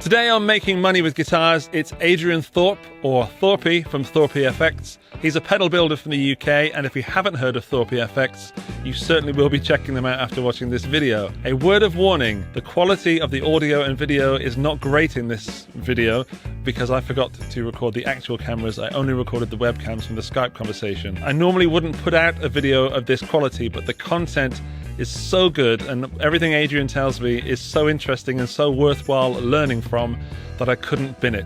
Today on Making Money with Guitars, it's Adrian Thorpe, or Thorpy from Thorpy FX. He's a pedal builder from the UK, and if you haven't heard of Thorpy FX, you certainly will be checking them out after watching this video. A word of warning, the quality of the audio and video is not great in this video because I forgot to record the actual cameras. I only recorded the webcams from the Skype conversation. I normally wouldn't put out a video of this quality, but the content is so good and everything Adrian tells me is so interesting and so worthwhile learning from that I couldn't bin it.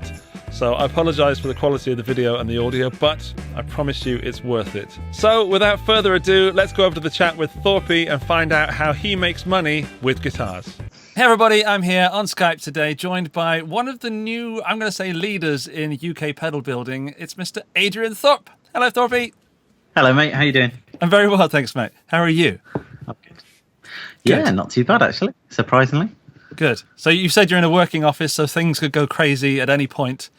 So I apologise for the quality of the video and the audio, but I promise you it's worth it. So without further ado, let's go over to the chat with Thorpy and find out how he makes money with guitars. Hey everybody, I'm here on Skype today, joined by one of the new, I'm going to say, leaders in UK pedal building. It's Mr. Adrian Thorpe. Hello, Thorpy. Hello, mate. How you doing? I'm very well, thanks, mate. How are you? I'm good. Yeah, not too bad, actually, surprisingly. Good. So you said you're in a working office, so things could go crazy at any point.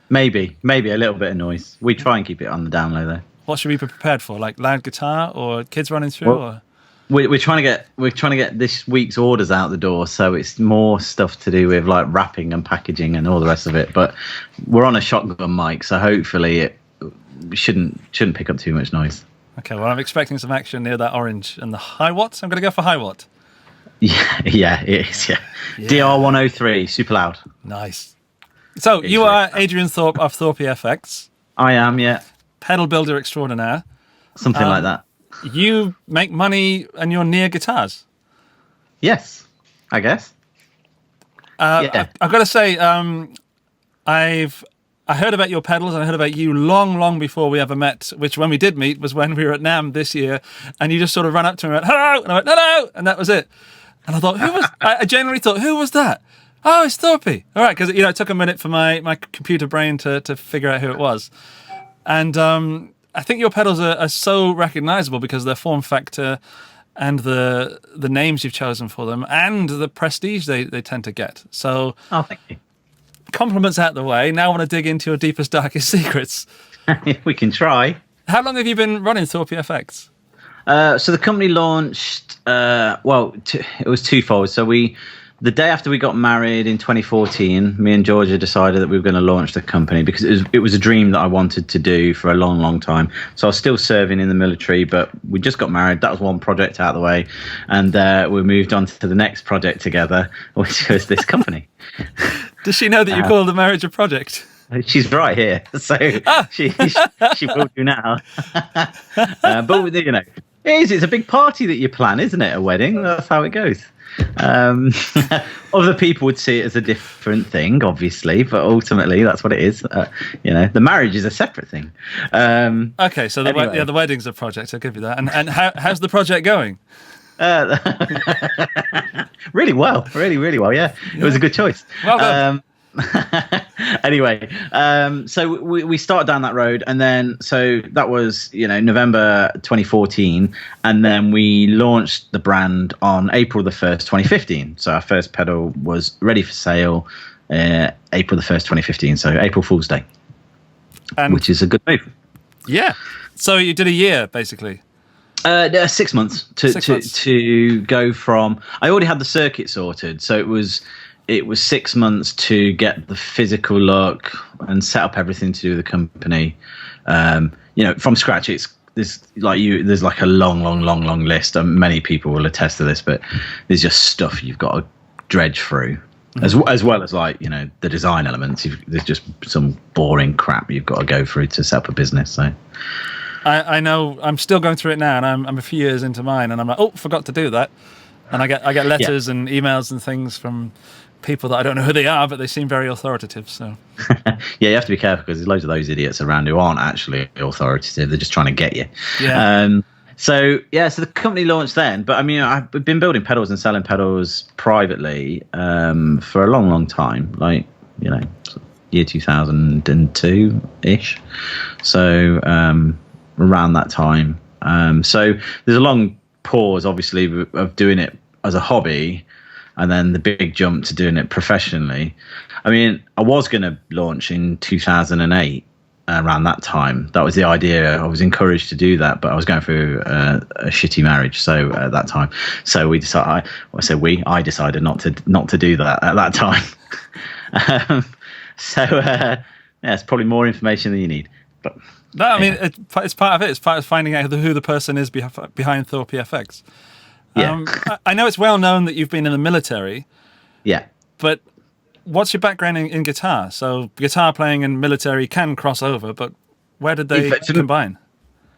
Maybe a little bit of noise. We try and keep it on the down low, though. What should we be prepared for? Like loud guitar or kids running through? Well, we're trying to get this week's orders out the door, so it's more stuff to do with like wrapping and packaging and all the rest of it. But we're on a shotgun mic, so hopefully it shouldn't pick up too much noise. Okay, well, I'm expecting some action near that orange and the high watt. I'm going to go for high watt. Yeah, it is. Yeah. DR103, super loud. Nice. So you are Adrian Thorpe of Thorpy FX. I am, yeah. Pedal builder extraordinaire. Something like that. You make money and you're near guitars. Yes, I guess. Yeah. I've got to say, I heard about your pedals and I heard about you long before we ever met, which when we did meet was when we were at NAMM this year, and you just sort of ran up to me and went, hello, and I went, hello, and that was it. And I thought, I genuinely thought, who was that? Oh, it's Thorpy. All right, because it took a minute for my computer brain to figure out who it was. And I think your pedals are so recognizable because of their form factor and the names you've chosen for them and the prestige they tend to get. So, oh, thank you. Compliments out the way. Now I want to dig into your deepest, darkest secrets. We can try. How long have you been running Thorpy FX? So the company launched, it was twofold. So the day after we got married in 2014, me and Georgia decided that we were going to launch the company because it was a dream that I wanted to do for a long time. So I was still serving in the military, but we just got married. That was one project out of the way. And we moved on to the next project together, which was this company. Does she know that you call the marriage a project? She's right here, so she will do now. But it's a big party that you plan, isn't it? A wedding, that's how it goes. Other people would see it as a different thing, obviously, but ultimately that's what it is. The marriage is a separate thing. Okay, so the wedding's a project. I'll give you that. And how's the project going? Really well. Yeah, it was a good choice. Well done. Anyway, so we started down that road, and then so that was November 2014, and then we launched the brand on April the 1st, 2015. So our first pedal was ready for sale April the 1st, 2015. So April Fool's Day, which is a good move. Yeah. So you did a year basically. 6 months to go from. I already had the circuit sorted, so it was 6 months to get the physical look and set up everything to do with the company. From scratch. There's like a long list, and many people will attest to this. But there's just stuff you've got to dredge through, as well as the design elements. There's just some boring crap you've got to go through to set up a business. So. I know I'm still going through it now, and I'm a few years into mine, and I'm like, oh, forgot to do that. And I get letters and emails and things from people that I don't know who they are, but they seem very authoritative. So you have to be careful because there's loads of those idiots around who aren't actually authoritative. They're just trying to get you. Yeah. So the company launched then, but I mean, I've been building pedals and selling pedals privately for a long time, year 2002 ish. So around that time. So there's a long pause, obviously, of doing it as a hobby, and then the big jump to doing it professionally. I mean, I was going to launch in 2008. Around that time, that was the idea. I was encouraged to do that, but I was going through a shitty marriage. So at that time, I decided not to do that at that time. Yeah, it's probably more information than you need. But no, I mean it's part of it. It's part of finding out who the person is behind Thorpy FX. yeah, I know it's well known that you've been in the military, yeah. but what's your background in guitar? So guitar playing and military can cross over, but where did they combine?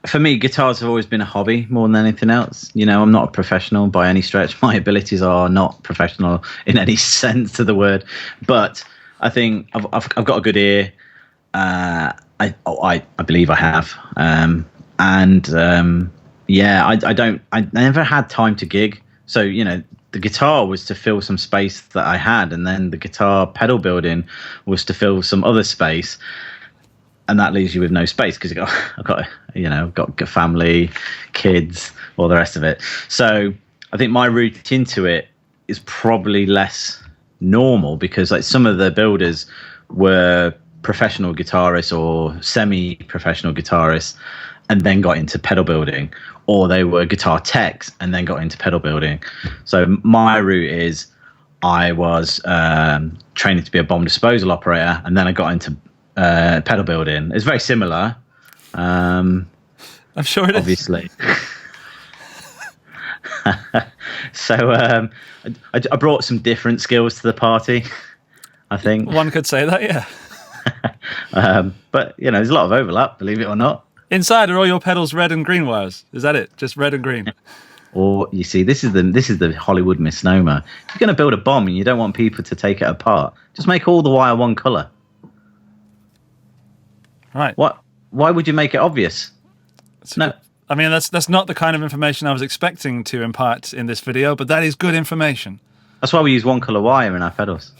For me, guitars have always been a hobby more than anything else. You know, I'm not a professional by any stretch. My abilities are not professional in any sense of the word. But I think I've got a good ear. I believe I have. I never had time to gig. So, you know, the guitar was to fill some space that I had, and then the guitar pedal building was to fill some other space. And that leaves you with no space because I've got family, kids, all the rest of it. So I think my route into it is probably less normal because like some of the builders were professional guitarists or semi-professional guitarists and then got into pedal building, or they were guitar techs and then got into pedal building. So my route is I was training to be a bomb disposal operator, and then I got into pedal building. It's very similar. I'm sure it obviously. So I brought some different skills to the party, I think. One could say that, yeah. But, you know, there's a lot of overlap, believe it or not. Inside are all your pedals red and green wires? Is that it? Just red and green? Or, you see, this is the Hollywood misnomer. If you're going to build a bomb and you don't want people to take it apart, just make all the wire one colour. Right. Why would you make it obvious? No. I mean, that's not the kind of information I was expecting to impart in this video, but that is good information. That's why we use one colour wire in our pedals.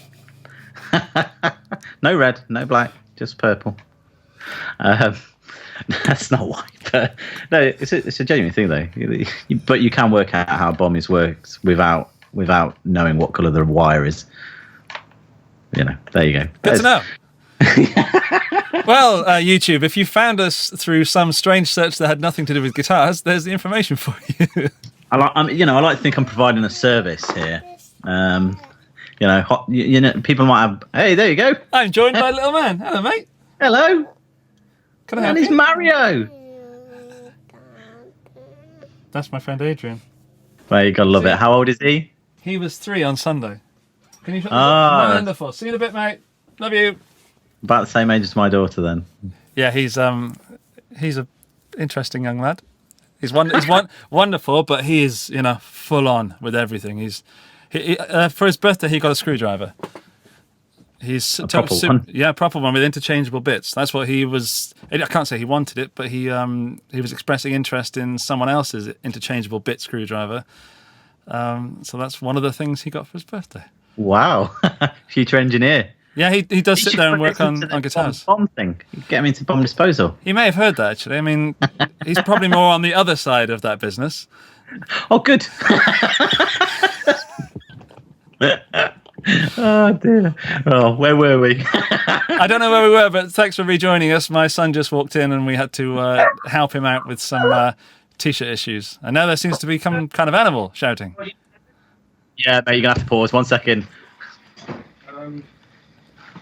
No red, no black, just purple. That's not white, but no, it's a genuine thing though. But you can work out how bomb works without knowing what colour the wire is. You know, there you go. Good to know. Well, YouTube, if you found us through some strange search that had nothing to do with guitars, there's the information for you. I like to think I'm providing a service here. You know, people might have. Hey, there you go. I'm joined by a little man. Hello, mate. Hello. Can I help you? And it's Mario. That's my friend Adrian. Well, you gotta love it. How old is he? He was 3 on Sunday. Can you? Wonderful. See you in a bit, mate. Love you. About the same age as my daughter, then. Yeah, he's a interesting young lad. He's wonderful, but he is, you know, full on with everything. He for his birthday he got a screwdriver. He's proper one with interchangeable bits. That's what he was. I can't say he wanted it, but he was expressing interest in someone else's interchangeable bit screwdriver. So that's one of the things he got for his birthday. Wow, future engineer. Yeah, he does sit there and work on guitars. Bomb thing. You get him into bomb disposal. He may have heard that, actually. I mean, he's probably more on the other side of that business. Oh, good. Oh, dear. Oh, where were we? I don't know where we were, but thanks for rejoining us. My son just walked in and we had to help him out with some T-shirt issues. And now there seems to be some kind of animal shouting. Yeah, mate, you're going to have to pause 1 second.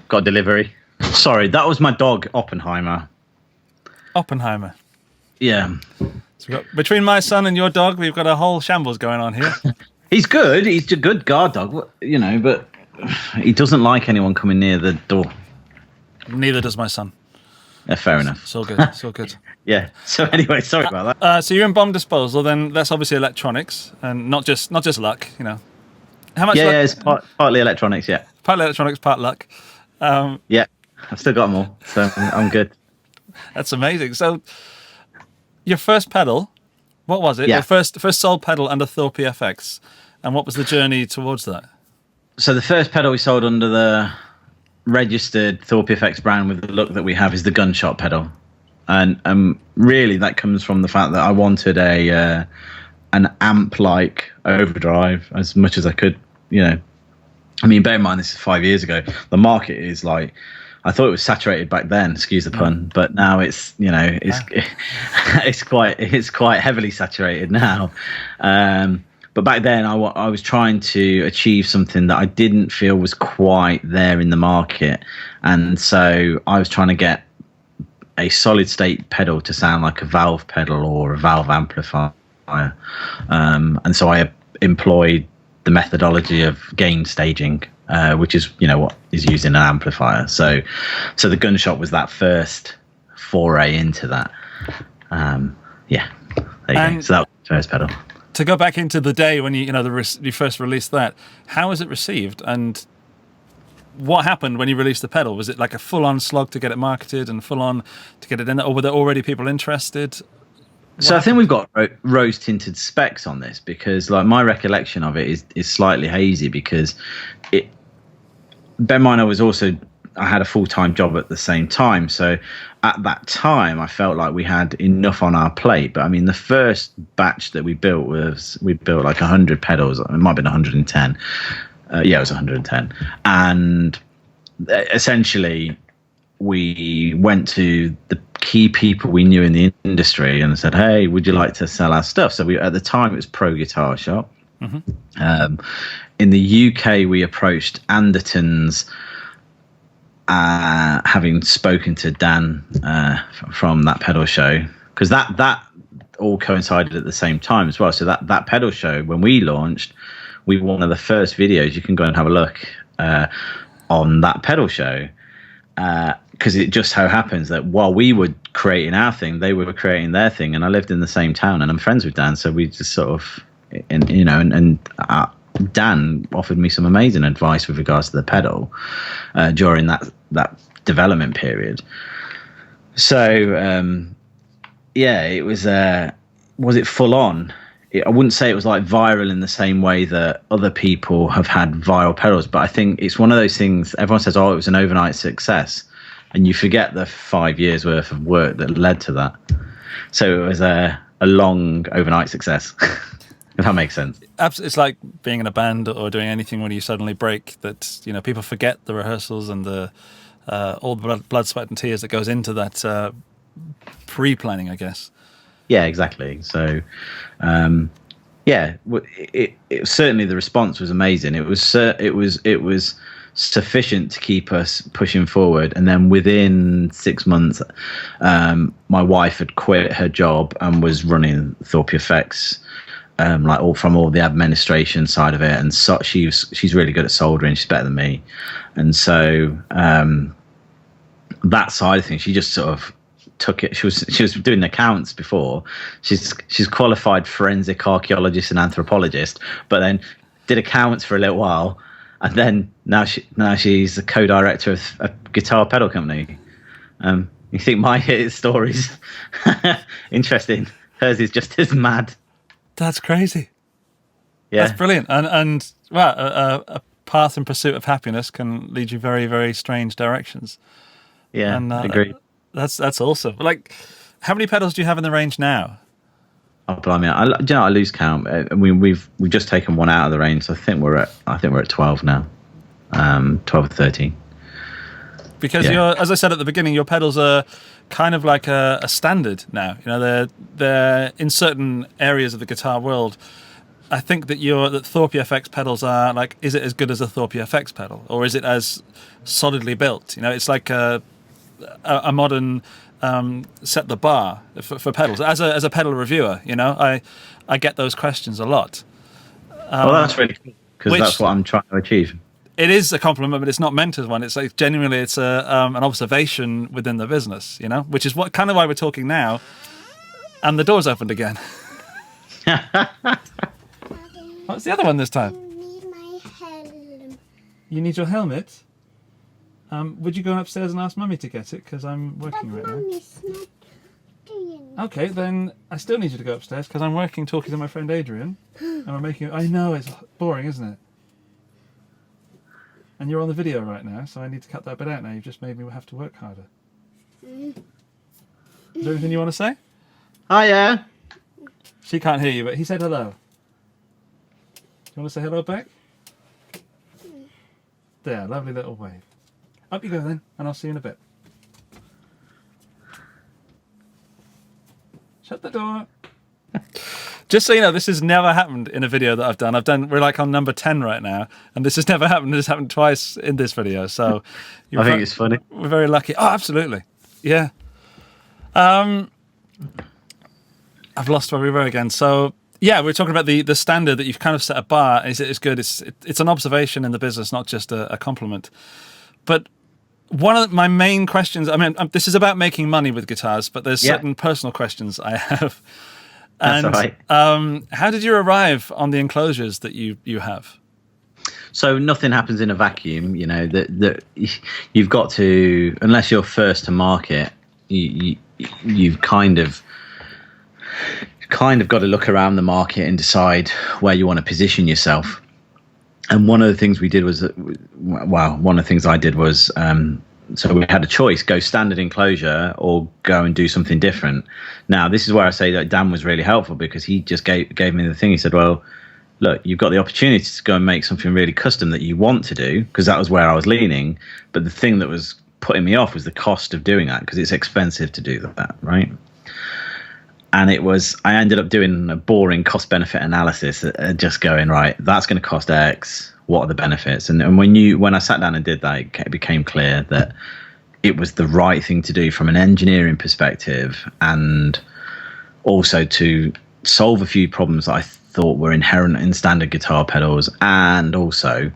Got a delivery. Sorry, that was my dog, Oppenheimer. Oppenheimer. Yeah. So between my son and your dog, we've got a whole shambles going on here. He's good. He's a good guard dog, you know, but he doesn't like anyone coming near the door. Neither does my son. Yeah, fair enough. So good. So good. Yeah. So anyway, sorry about that. So you're in bomb disposal, then that's obviously electronics and not just luck, you know. How much? Yeah, it's partly electronics. Yeah. Partly electronics, part luck. Yeah, I've still got them all, so I'm good. That's amazing. So, your first pedal, what was it? Yeah. Your first sold pedal under Thorpy FX, and what was the journey towards that? So the first pedal we sold under the registered Thorpy FX brand with the look that we have is the gunshot pedal, and really that comes from the fact that I wanted an amp-like overdrive as much as I could, you know. I mean, bear in mind, this is 5 years ago. The market is like, I thought it was saturated back then, excuse the pun, but now it's, you know, it's quite heavily saturated now. But But back then, I was trying to achieve something that I didn't feel was quite there in the market, and so I was trying to get a solid state pedal to sound like a valve pedal or a valve amplifier, and so I employed the methodology of gain staging, which is what is used in an amplifier. So the gun shop was that first foray into that. There you go. So that was the first pedal. To go back into the day when you first released that, how was it received, and what happened when you released the pedal? Was it like a full-on slog to get it marketed and full-on to get it in, or were there already people interested? So I think we've got rose-tinted specs on this, because like my recollection of it is slightly hazy, because bear in mind I had a full-time job at the same time, so at that time I felt like we had enough on our plate. But I mean, the first batch that we built like 100 pedals. It might have been 110. It was 110, and essentially we went to the key people we knew in the industry and said, "Hey, would you like to sell our stuff?" So at the time it was Pro Guitar Shop. Mm-hmm. In the UK, we approached Anderton's, having spoken to Dan from that pedal show, because that all coincided at the same time as well. So that pedal show, when we launched, we were one of the first videos. You can go and have a look on that pedal show, because it just so happens that while we were creating our thing, they were creating their thing, and I lived in the same town, and I'm friends with Dan, so we just sort of, Dan offered me some amazing advice with regards to the pedal during that development period. So it was it full on? I wouldn't say it was like viral in the same way that other people have had viral pedals, but I think it's one of those things. Everyone says, "Oh, it was an overnight success," and you forget the 5 years worth of work that led to that. So it was a long overnight success, if that makes sense. Absolutely. It's like being in a band or doing anything when you suddenly break. That people forget the rehearsals and the all the blood, sweat, and tears that goes into that pre-planning, I guess. Yeah, exactly. So, it certainly, the response was amazing. It was sufficient to keep us pushing forward. And then within 6 months, my wife had quit her job and was running ThorpyFX, from all the administration side of it. And so she's really good at soldering. She's better than me, and so that side of things, she just sort of took it. She was doing accounts before. She's qualified forensic archaeologist and anthropologist, but then did accounts for a little while, and then now she's the co-director of a guitar pedal company. You think my story's interesting? Hers is just as mad. That's crazy. Yeah, that's brilliant. And a path in pursuit of happiness can lead you very, very strange directions. Yeah, and, agreed. That's awesome. Like, how many pedals do you have in the range now? Oh, blimey! I lose count. We've just taken one out of the range, so I think we're at 12 now, 12 or 13. Because as I said at the beginning, your pedals are kind of like a standard now. They're in certain areas of the guitar world. I think that ThorpyFX pedals are like, is it as good as a ThorpyFX pedal, or is it as solidly built? It's like a modern set the bar for pedals. As a pedal reviewer, I get those questions a lot. Well, that's really cool, because that's what I'm trying to achieve. It is a compliment, but it's not meant as one. It's like genuinely, it's an observation within the business, which is why we're talking now. And the door's opened again. What's the other one this time? I need my helmet. You need your helmet? Would you go upstairs and ask Mummy to get it? Because I'm working right now. Mummy's not doing it. Okay, then I still need you to go upstairs because I'm working, talking to my friend Adrian. And we're making... I know, it's boring, isn't it? And you're on the video right now, so I need to cut that bit out now. You've just made me have to work harder. Is there anything you want to say? Hiya. She can't hear you, but he said hello. Do you want to say hello back? There, lovely little wave. Up you go then, and I'll see you in a bit. Shut the door. Just so you know, this has never happened in a video that I've done. We're like on number 10 right now, and this has never happened. It's happened twice in this video. So I think it's funny. We're very lucky. Oh, absolutely. Yeah. I've lost where we were again. So yeah, we're talking about the standard that you've kind of set a bar. Is good? It's an observation in the business, not just a compliment. But one of my main questions, I mean, this is about making money with guitars, but there's certain personal questions I have. And that's all right. How did you arrive on the enclosures that you have? So nothing happens in a vacuum, you know. That you've got to, unless you're first to market, you've kind of got to look around the market and decide where you want to position yourself. And one of the things we did was, one of the things I did was, so we had a choice: go standard enclosure or go and do something different. Now, this is where I say that Dan was really helpful, because he just gave me the thing. He said, well, look, you've got the opportunity to go and make something really custom that you want to do, because that was where I was leaning. But the thing that was putting me off was the cost of doing that, because it's expensive to do that, right? And I ended up doing a boring cost benefit analysis, just going, right, that's going to cost X. What are the benefits? And when I sat down and did that, it became clear that it was the right thing to do from an engineering perspective, and also to solve a few problems that I thought were inherent in standard guitar pedals, and also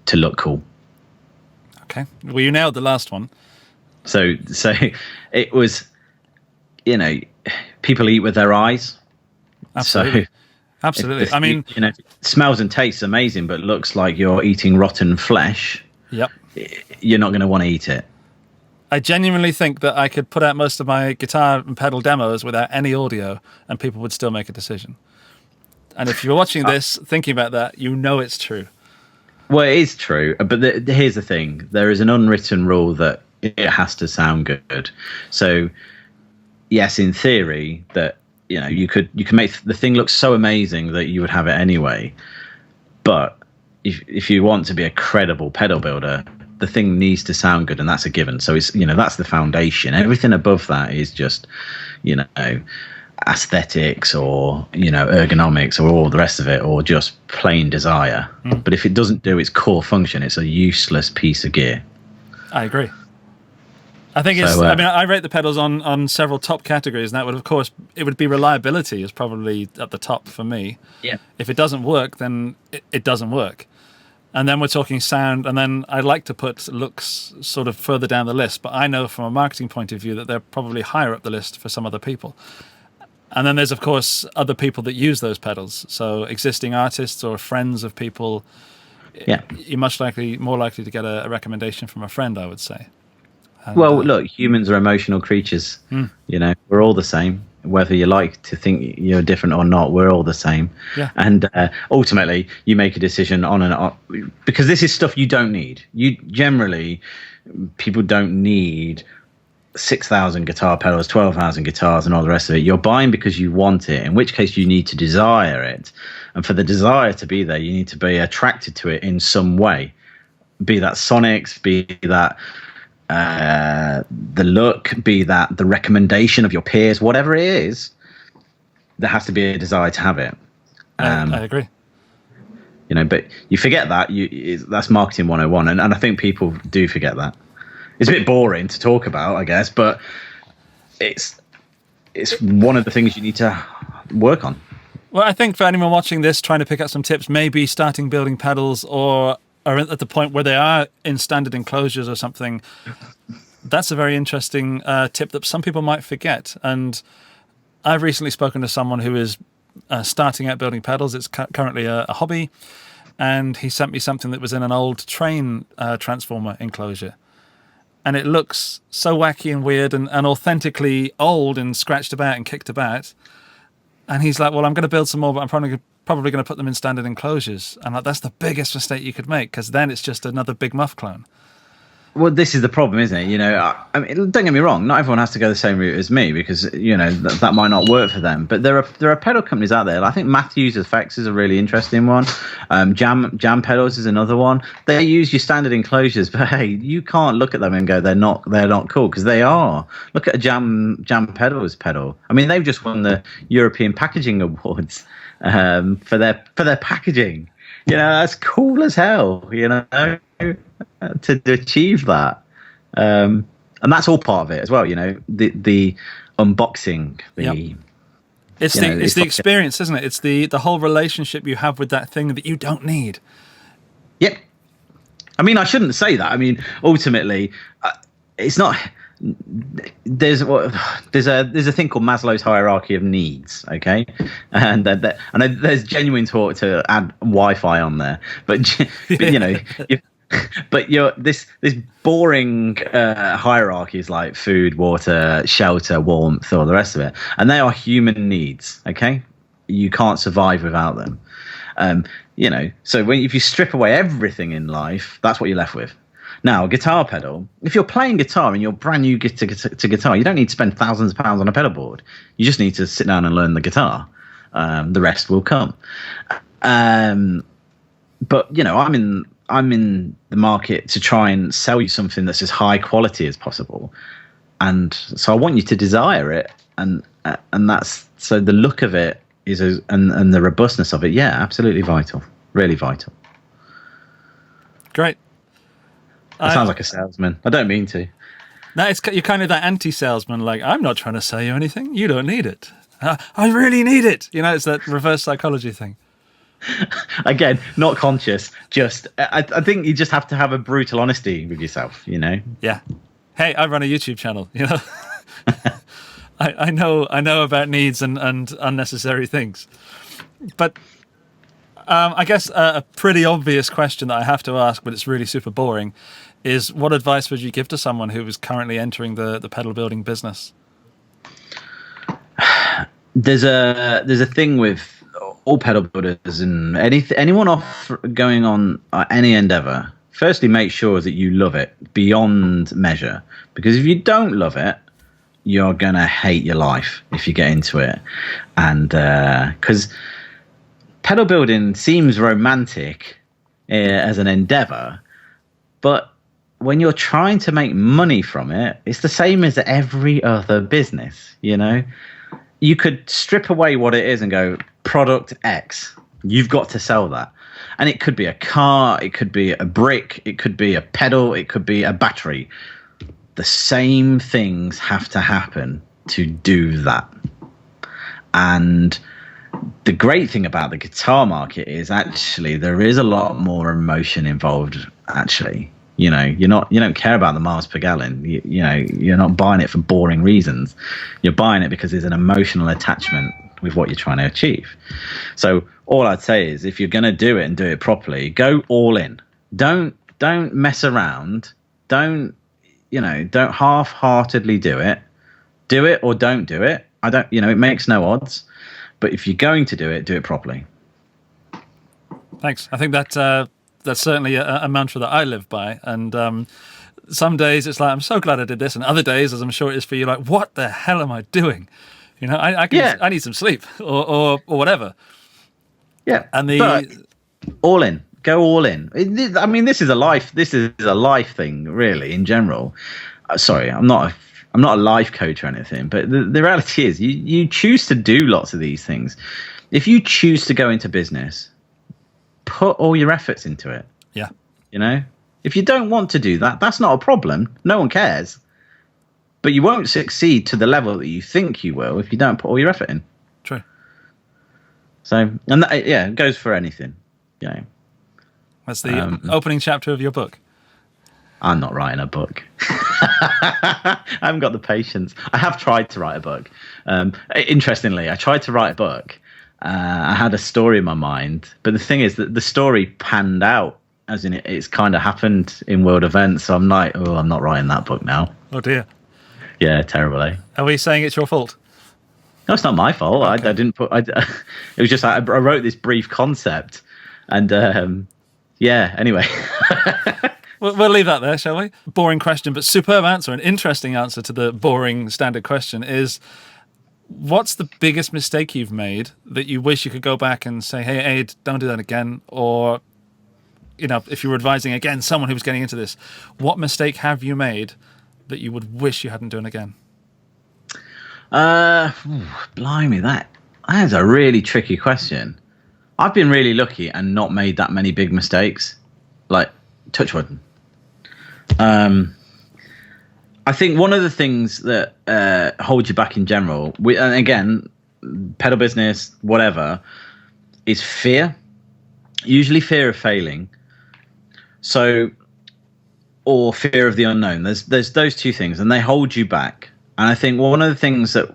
to look cool. Okay. Well, you nailed the last one. So it was, you know, people eat with their eyes. Absolutely. So absolutely. I mean, you know, smells and tastes amazing, but looks like you're eating rotten flesh. Yep. You're not going to want to eat it. I genuinely think that I could put out most of my guitar and pedal demos without any audio, and people would still make a decision. And if you're watching this, thinking about that, you know it's true. Well, it is true, but here's the thing: there is an unwritten rule that it has to sound good. So, yes, in theory, that, you know, you could make the thing look so amazing that you would have it anyway. But if you want to be a credible pedal builder, the thing needs to sound good, and that's a given. So it's, you know, that's the foundation. Everything above that is just, you know, aesthetics, or, you know, ergonomics, or all the rest of it, or just plain desire. But if it doesn't do its core function, it's a useless piece of gear. I agree. I think it's, I mean, I rate the pedals on several top categories, and that would, of course, it would be reliability is probably at the top for me. Yeah. If it doesn't work, then it doesn't work. And then we're talking sound, and then I'd like to put looks sort of further down the list, but I know from a marketing point of view that they're probably higher up the list for some other people. And then there's, of course, other people that use those pedals. So existing artists or friends of people, you're more likely to get a recommendation from a friend, I would say. And, well, look, humans are emotional creatures. You know, we're all the same. Whether you like to think you're different or not, we're all the same. Yeah. And ultimately, you make a decision on and on, because this is stuff you don't need. People don't need 6,000 guitar pedals, 12,000 guitars, and all the rest of it. You're buying because you want it, in which case you need to desire it. And for the desire to be there, you need to be attracted to it in some way. Be that sonics, be that the look, be that the recommendation of your peers, whatever it is, there has to be a desire to have it. I agree. You know, but you forget that. That's marketing 101, and I think people do forget that. It's a bit boring to talk about, I guess, but it's one of the things you need to work on. Well, I think for anyone watching this, trying to pick up some tips, maybe starting building pedals, or are at the point where they are in standard enclosures or something, that's a very interesting tip that some people might forget. And I've recently spoken to someone who is starting out building pedals. It's currently a hobby, and he sent me something that was in an old train transformer enclosure. And it looks so wacky and weird and authentically old and scratched about and kicked about. And he's like, well, I'm going to build some more, but I'm probably going to put them in standard enclosures. And like, that's the biggest mistake you could make, because then it's just another big muff clone. Well, this is the problem, isn't it? I mean, don't get me wrong. Not everyone has to go the same route as me because that might not work for them. But there are pedal companies out there. I think Matthews FX is a really interesting one. Jam Pedals is another one. They use your standard enclosures, but hey, you can't look at them and go they're not cool because they are. Look at a Jam Pedals pedal. I mean, they've just won the European Packaging Awards for their packaging. That's cool as hell. To achieve that, and that's all part of it as well. The unboxing, it's the experience, isn't it? It's the whole relationship you have with that thing that you don't need. Yep. I mean, I shouldn't say that. I mean, ultimately, it's not. There's a thing called Maslow's hierarchy of needs, okay, and there's genuine talk to add Wi-Fi on there, but but this boring hierarchy is like food, water, shelter, warmth, all the rest of it, and they are human needs. Okay, you can't survive without them. So if you strip away everything in life, that's what you're left with. Now, a guitar pedal, if you're playing guitar and you're brand new to guitar, you don't need to spend thousands of pounds on a pedal board. You just need to sit down and learn the guitar. The rest will come. But I'm in the market to try and sell you something that's as high quality as possible, and so I want you to desire it, and that's so the look of it is and the robustness of it, absolutely vital, really vital. Great. That sounds like a salesman. I don't mean to. No, you're kind of that anti-salesman. Like, I'm not trying to sell you anything. You don't need it. I really need it. It's that reverse psychology thing. Again, not conscious. Just, I think you just have to have a brutal honesty with yourself. Yeah. Hey, I run a YouTube channel. I know about needs and unnecessary things, but I guess a pretty obvious question that I have to ask, but it's really super boring, is what advice would you give to someone who is currently entering the pedal building business? There's a thing with all pedal builders and anyone going on any endeavor. Firstly, make sure that you love it beyond measure, because if you don't love it, you're gonna hate your life if you get into it. And because pedal building seems romantic as an endeavor, but when you're trying to make money from it, it's the same as every other business. You could strip away what it is and go, product X, you've got to sell that. And it could be a car, it could be a brick, it could be a pedal, it could be a battery. The same things have to happen to do that. And the great thing about the guitar market is actually there is a lot more emotion involved. Actually, you don't care about the miles per gallon. You're not buying it for boring reasons. You're buying it because there's an emotional attachment with what you're trying to achieve. So all I'd say is, if you're going to do it and do it properly, go all in. Don't mess around. Don't half-heartedly do it. Do it or don't do it. It makes no odds. But if you're going to do it properly. Thanks. I think that's certainly a mantra that I live by. And some days it's like, I'm so glad I did this. And other days, as I'm sure it is for you, like, what the hell am I doing? I need some sleep or whatever. Yeah. And all in. Go all in. I mean, this is a life thing, really, in general. Sorry, I'm not a life coach or anything, but the reality is you choose to do lots of these things. If you choose to go into business, put all your efforts into it. Yeah. If you don't want to do that, that's not a problem. No one cares. But you won't succeed to the level that you think you will if you don't put all your effort in. True. So, and that, it goes for anything. That's the opening chapter of your book. I'm not writing a book. I haven't got the patience. I have tried to write a book. Interestingly, I tried to write a book. I had a story in my mind, but the thing is that the story panned out, as in it's kind of happened in world events. So I'm like, I'm not writing that book now. Oh dear. Yeah, terrible. Eh? Are we saying it's your fault? No, it's not my fault. Okay. I didn't put. It was just I wrote this brief concept, and anyway. We'll leave that there, shall we? Boring question, but superb answer. An interesting answer to the boring standard question is, what's the biggest mistake you've made that you wish you could go back and say, hey, Aid, don't do that again? Or, if you were advising, again, someone who was getting into this, what mistake have you made that you would wish you hadn't done again? Blimey, that is a really tricky question. I've been really lucky and not made that many big mistakes. Like, touch wood. I think one of the things that holds you back in general, and again, pedal business, whatever, is fear. Usually fear of failing. So, or fear of the unknown. There's those two things, and they hold you back. And I think one of the things that,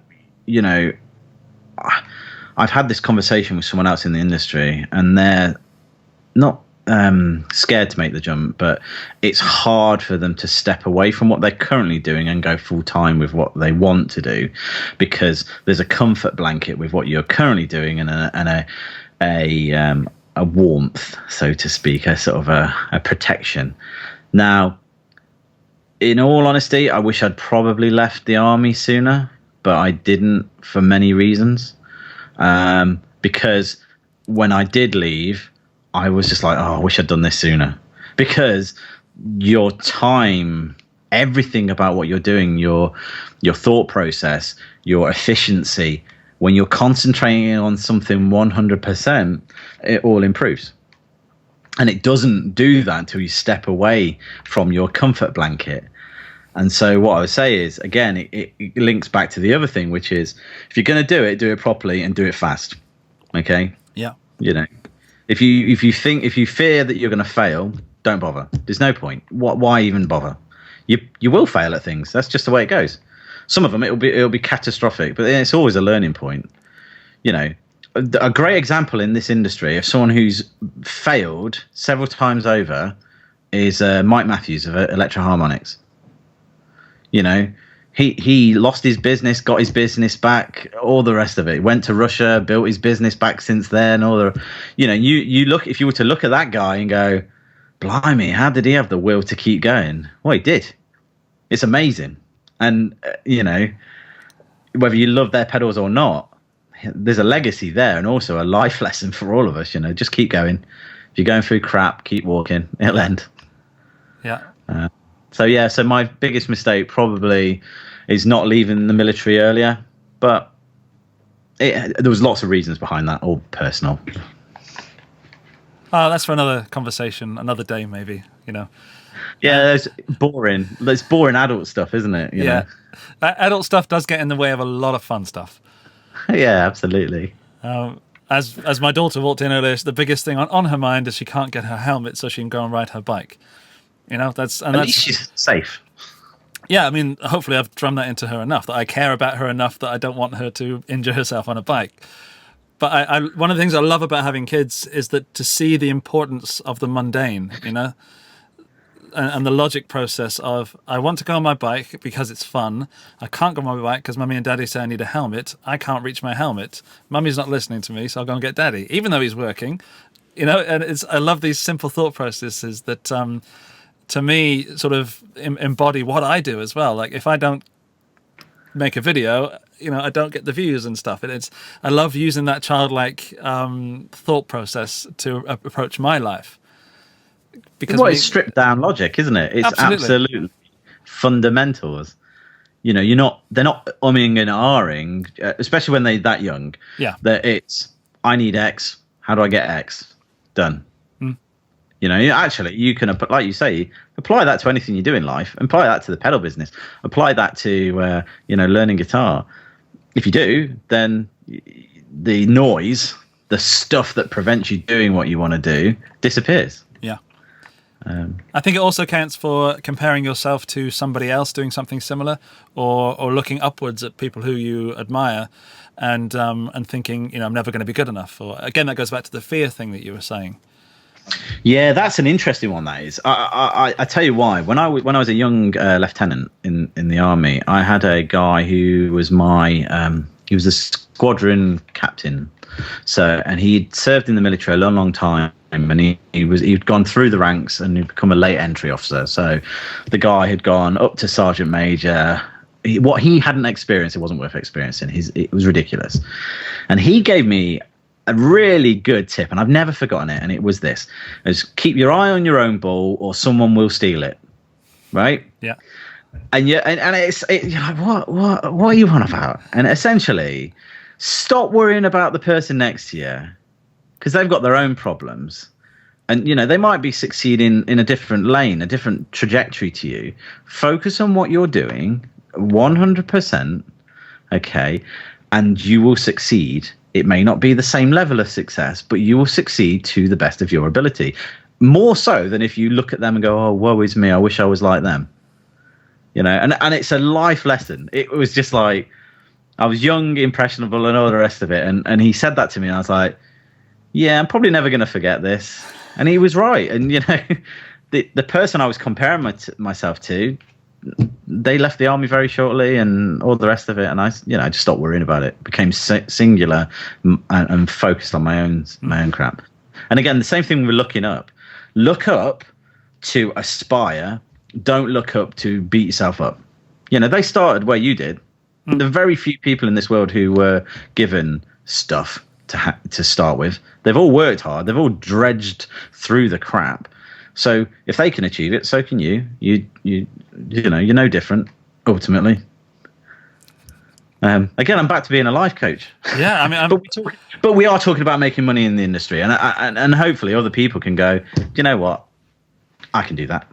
I've had this conversation with someone else in the industry, and they're not scared to make the jump, but it's hard for them to step away from what they're currently doing and go full time with what they want to do, because there's a comfort blanket with what you're currently doing and a warmth, so to speak, a sort of a protection. Now, in all honesty, I wish I'd probably left the army sooner, but I didn't for many reasons. Because when I did leave, I was just like, I wish I'd done this sooner. Because your time, everything about what you're doing, your thought process, your efficiency, when you're concentrating on something 100%, it all improves. And it doesn't do that until you step away from your comfort blanket. And so what I would say is, again, it links back to the other thing, which is, if you're going to do it properly and do it fast. Okay? Yeah. If you fear that you're going to fail, don't bother. There's no point. Why even bother? You will fail at things. That's just the way it goes. Some of them it'll be catastrophic, but it's always a learning point. A great example in this industry of someone who's failed several times over is Mike Matthews of Electro Harmonics. He lost his business, got his business back, all the rest of it. Went to Russia, built his business back since then. You look, if you were to look at that guy and go, blimey, how did he have the will to keep going? Well, he did. It's amazing. And whether you love their pedals or not, there's a legacy there, and also a life lesson for all of us. Just keep going. If you're going through crap, keep walking. It'll end. Yeah. So my biggest mistake probably is not leaving the military earlier, but there was lots of reasons behind that, all personal. Oh, that's for another conversation, another day, maybe. Yeah, it's boring. It's boring adult stuff, isn't it? You know? Adult stuff does get in the way of a lot of fun stuff. Yeah, absolutely. As my daughter walked in earlier, the biggest thing on her mind is she can't get her helmet so she can go and ride her bike. At least she's safe. Yeah, I mean, hopefully I've drummed that into her enough, that I care about her enough that I don't want her to injure herself on a bike. But one of the things I love about having kids is that to see the importance of the mundane, and the logic process of, I want to go on my bike because it's fun. I can't go on my bike because Mummy and Daddy say I need a helmet. I can't reach my helmet. Mummy's not listening to me, so I'll go and get Daddy, even though he's working. And I love these simple thought processes that, to me, sort of embody what I do as well. Like, if I don't make a video, I don't get the views and stuff. I love using that childlike thought process to approach my life. Because it's stripped down logic, isn't it? It's absolutely fundamentals. They're not umming and ahhing, especially when they're that young. Yeah. That it's, I need X. How do I get X? Done. Actually, you can, like you say, apply that to anything you do in life. Apply that to the pedal business. Apply that to, learning guitar. If you do, then the noise, the stuff that prevents you doing what you want to do, disappears. Yeah. I think it also counts for comparing yourself to somebody else doing something similar, or looking upwards at people who you admire, and thinking, I'm never going to be good enough. Or again, that goes back to the fear thing that you were saying. Yeah, that's an interesting one. That is. I tell you why. When I was a young lieutenant in the army, I had a guy who was he was a squadron captain, So, and he'd served in the military a long, long time, and he'd gone through the ranks and he'd become a late entry officer. So, the guy had gone up to sergeant major. What he hadn't experienced, it wasn't worth experiencing. It was ridiculous. And he gave me a really good tip, and I've never forgotten it. And it was this: is keep your eye on your own ball, or someone will steal it. Right? Yeah. And you're like, what are you on about? And essentially, stop worrying about the person next to you, because they've got their own problems. And, they might be succeeding in a different lane, a different trajectory to you. Focus on what you're doing 100%, okay? And you will succeed. It may not be the same level of success, but you will succeed to the best of your ability. More so than if you look at them and go, oh, woe is me, I wish I was like them. And it's a life lesson. It was just like, I was young, impressionable, and all the rest of it. And he said that to me, and I was like, yeah, I'm probably never going to forget this. And he was right. And, the person I was comparing myself to, they left the army very shortly and all the rest of it. And I just stopped worrying about it. Became singular and focused on my own crap. And again, the same thing with looking up. Look up to aspire. Don't look up to beat yourself up. They started where you did. There are very few people in this world who were given stuff to start with. They've all worked hard. They've all dredged through the crap. So if they can achieve it, so can you. You're no different, ultimately. Again, I'm back to being a life coach. Yeah, I mean, but we are talking about making money in the industry, and hopefully other people can go, do you know what? I can do that.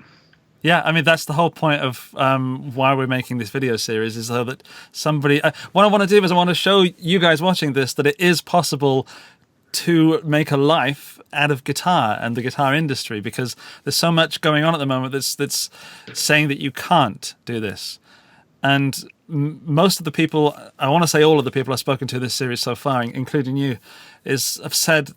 Yeah, I mean, that's the whole point of why we're making this video series, is so that somebody... what I want to do is I want to show you guys watching this that it is possible to make a life out of guitar and the guitar industry, because there's so much going on at the moment that's saying that you can't do this. And most of the people, I want to say all of the people I've spoken to this series so far, including you, have said,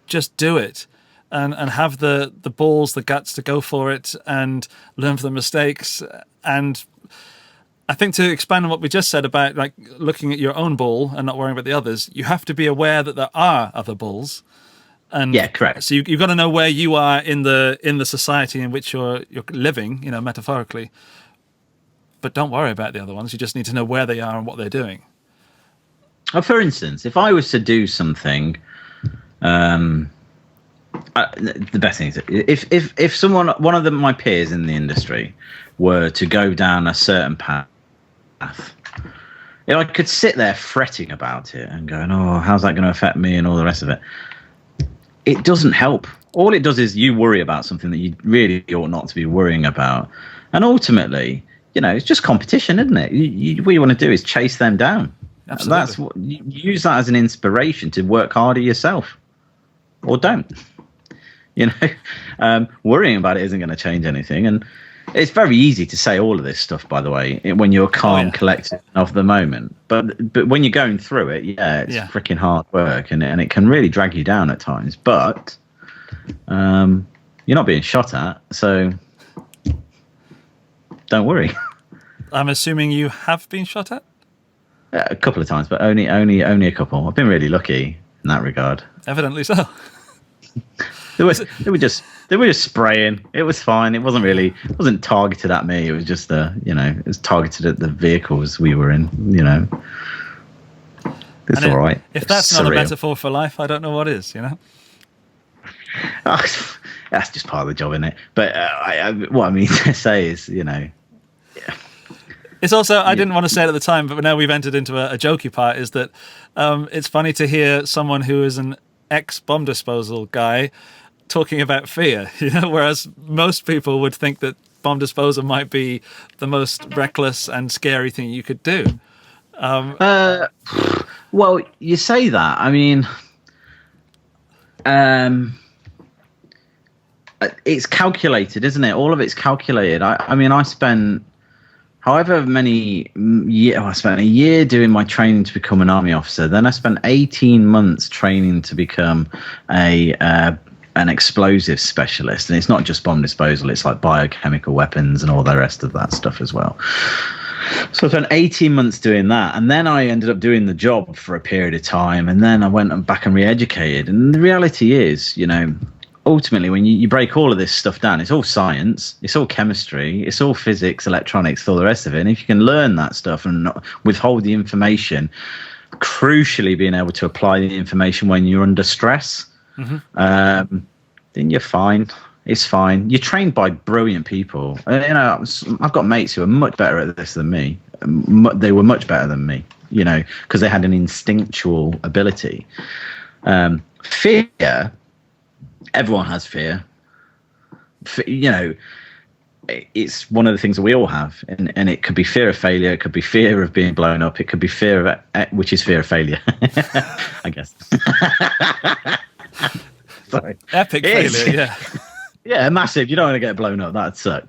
just do it. And have the balls, the guts to go for it and learn from the mistakes. And I think to expand on what we just said about like looking at your own ball and not worrying about the others, you have to be aware that there are other balls. And yeah, correct. So you've got to know where you are in the society in which you're living, metaphorically. But don't worry about the other ones. You just need to know where they are and what they're doing. For instance, if I was to do something. The best thing is if one of my peers in the industry were to go down a certain path, I could sit there fretting about it and going, oh, how's that going to affect me and all the rest of it. It doesn't help. All it does is you worry about something that you really ought not to be worrying about. And ultimately, it's just competition, isn't it? What you want to do is chase them down. Absolutely. That's what you use that as an inspiration to work harder yourself, or don't. Worrying about it isn't going to change anything. And it's very easy to say all of this stuff, by the way, when you're calm, collected of the moment. But when you're going through it, it's freaking hard work, and it can really drag you down at times. But you're not being shot at, so don't worry. I'm assuming you have been shot at? A couple of times, but only a couple. I've been really lucky in that regard. Evidently so. They were just spraying. It was fine. It wasn't targeted at me. It was just it was targeted at the vehicles we were in. It's all right. If that's not a metaphor for life, I don't know what is. That's just part of the job, isn't it? But what I mean to say is, It's also, I didn't want to say it at the time, but now we've entered into a jokey part, is that it's funny to hear someone who is an ex-bomb disposal guy talking about fear, whereas most people would think that bomb disposal might be the most reckless and scary thing you could do. Well, you say that. I mean, it's calculated, isn't it? All of it's calculated. I mean, I spent however many years. I spent a year doing my training to become an army officer. Then I spent 18 months training to become an explosives specialist. And it's not just bomb disposal. It's like biochemical weapons and all the rest of that stuff as well. So I spent 18 months doing that, and then I ended up doing the job for a period of time, and then I went back and re-educated. And the reality is, ultimately, when you break all of this stuff down, it's all science, it's all chemistry, it's all physics, electronics, all the rest of it. And if you can learn that stuff and not withhold the information, crucially being able to apply the information when you're under stress, then you're fine. It's fine. You're trained by brilliant people. I've got mates who are much better at this than me. They were much better than me, because they had an instinctual ability. Fear, everyone has fear. It's one of the things that we all have, and it could be fear of failure, it could be fear of being blown up, it could be fear of, which is fear of failure, I guess. Sorry. Epic failure, yeah. Yeah, massive. You don't want to get blown up. That'd suck.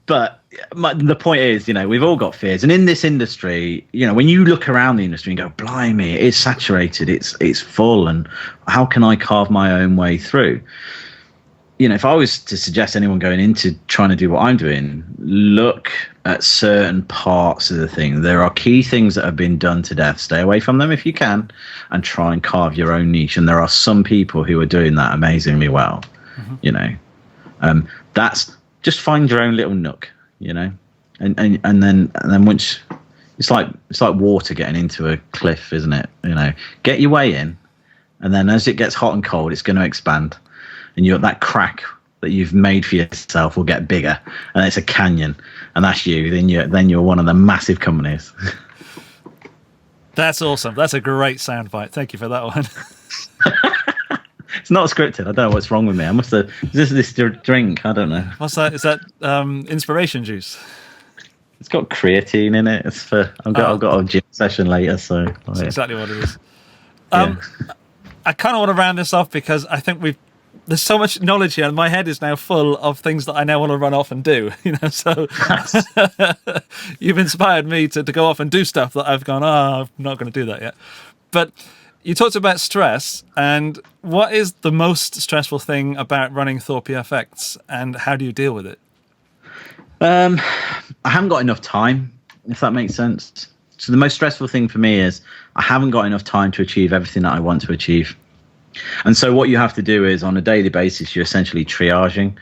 But the point is, we've all got fears. And in this industry, when you look around the industry and go, blimey, it is saturated, it's full, and how can I carve my own way through? If I was to suggest anyone going into trying to do what I'm doing, look at certain parts of the thing. There are key things that have been done to death. Stay away from them if you can, and try and carve your own niche. And there are some people who are doing that amazingly well. That's just find your own little nook, and then once it's like water getting into a cliff, isn't it? Get your way in, and then as it gets hot and cold, it's going to expand. And that crack that you've made for yourself will get bigger, and it's a canyon, and that's you. Then you're one of the massisis companies. That's awesome. That's a great soundbite. Thank you for that one. It's not scripted. I don't know what's wrong with me. I must have. Is this drink? I don't know. What's that? Is that inspiration juice? It's got creatine in it. It's for. I've got a gym session later, so that's exactly what it is. Yeah. I kind of want to round this off because I think there's so much knowledge here, and my head is now full of things that I now want to run off and do. So you've inspired me to go off and do stuff that I've gone, I'm not going to do that yet. But you talked about stress, and what is the most stressful thing about running Thorpy FX, and how do you deal with it? I haven't got enough time, if that makes sense. So the most stressful thing for me is I haven't got enough time to achieve everything that I want to achieve. And so what you have to do is on a daily basis, you're essentially triaging,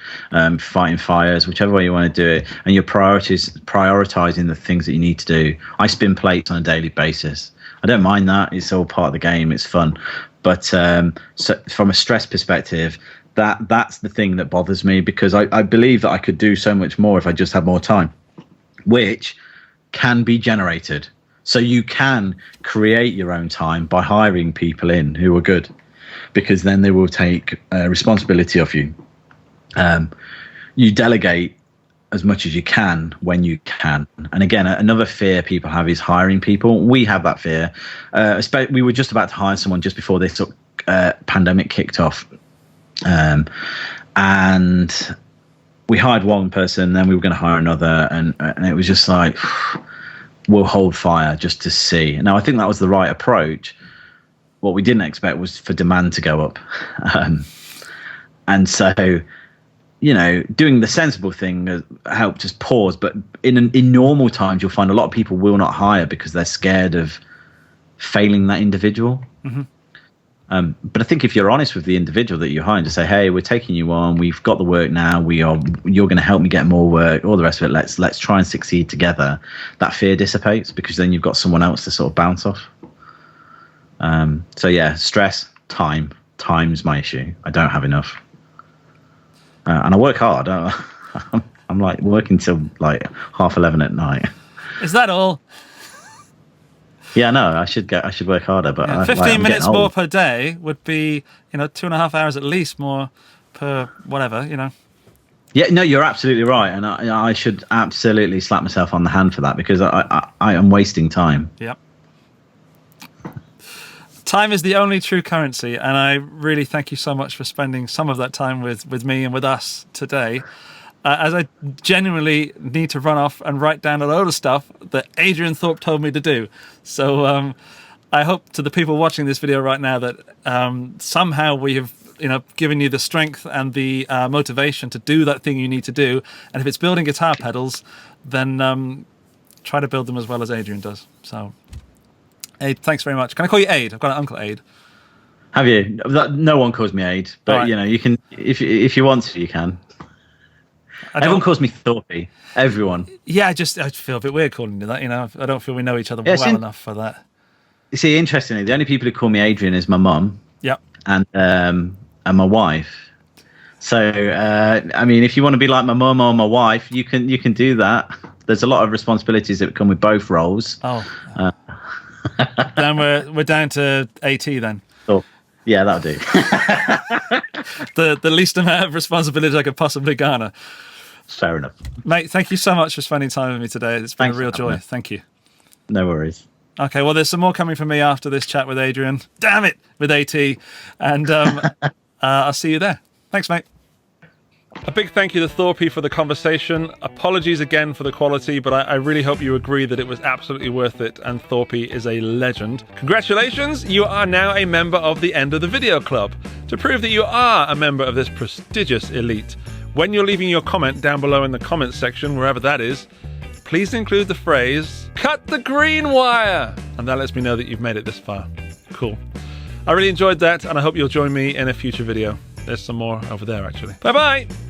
fighting fires, whichever way you want to do it, and you're prioritizing the things that you need to do. I spin plates on a daily basis. I don't mind that. It's all part of the game. It's fun. But so from a stress perspective, that's the thing that bothers me, because I believe that I could do so much more if I just had more time, which can be generated. So you can create your own time by hiring people in who are good, because then they will take responsibility of you. You delegate as much as you can when you can. And again, another fear people have is hiring people. We have that fear. We were just about to hire someone just before this pandemic kicked off. And we hired one person, then we were going to hire another. And it was just like, we'll hold fire just to see. Now, I think that was the right approach. What we didn't expect was for demand to go up. And so, doing the sensible thing helped us pause. But in normal times, you'll find a lot of people will not hire because they're scared of failing that individual. But I think if you're honest with the individual that you're hiring, to say, hey, we're taking you on, we've got the work now, you're going to help me get more work, all the rest of it, let's try and succeed together, that fear dissipates, because then you've got someone else to sort of bounce off. So yeah, stress, time's my issue. I don't have enough. And I work hard. I'm like working till like 11:30 at night. Is that all? Yeah, no, I should work harder, but 15 minutes more per day would be, 2.5 hours at least more per whatever, Yeah, no, you're absolutely right, and I should absolutely slap myself on the hand for that, because I am wasting time. Yep. Time is the only true currency, and I really thank you so much for spending some of that time with me and with us today. As I genuinely need to run off and write down a load of stuff that Adrian Thorpe told me to do. So I hope to the people watching this video right now that somehow we have you know, giving you the strength and the motivation to do that thing you need to do. And if it's building guitar pedals, then try to build them as well as Adrian does. So, Aid, thanks very much. Can I call you Aid? I've got an Uncle Aid. Have you? No one calls me Aid, but right. you know, you can if you want to, you can. Everyone calls me Thorpy. Everyone. Yeah, I feel a bit weird calling you that. You know, I don't feel we know each other well enough for that. You see, interestingly, the only people who call me Adrian is my mum. Yeah. And my wife. So I mean, if you want to be like my mum or my wife, you can do that. There's a lot of responsibilities that come with both roles. Oh. Then we're down to AT then. Oh, yeah, that'll do. the least amount of responsibility I could possibly garner. Fair enough. Mate, thank you so much for spending time with me today. It's been a real joy. Thank you. No worries. Okay, well, there's some more coming from me after this chat with Adrian. Damn it, with AT. And I'll see you there. Thanks, mate. A big thank you to Thorpy for the conversation. Apologies again for the quality, but I really hope you agree that it was absolutely worth it, and Thorpy is a legend. Congratulations, you are now a member of the End of the Video Club. To prove that you are a member of this prestigious elite, when you're leaving your comment down below in the comments section, wherever that is, please include the phrase, "Cut the green wire!" And that lets me know that you've made it this far. Cool. I really enjoyed that, and I hope you'll join me in a future video. There's some more over there, actually. Bye-bye!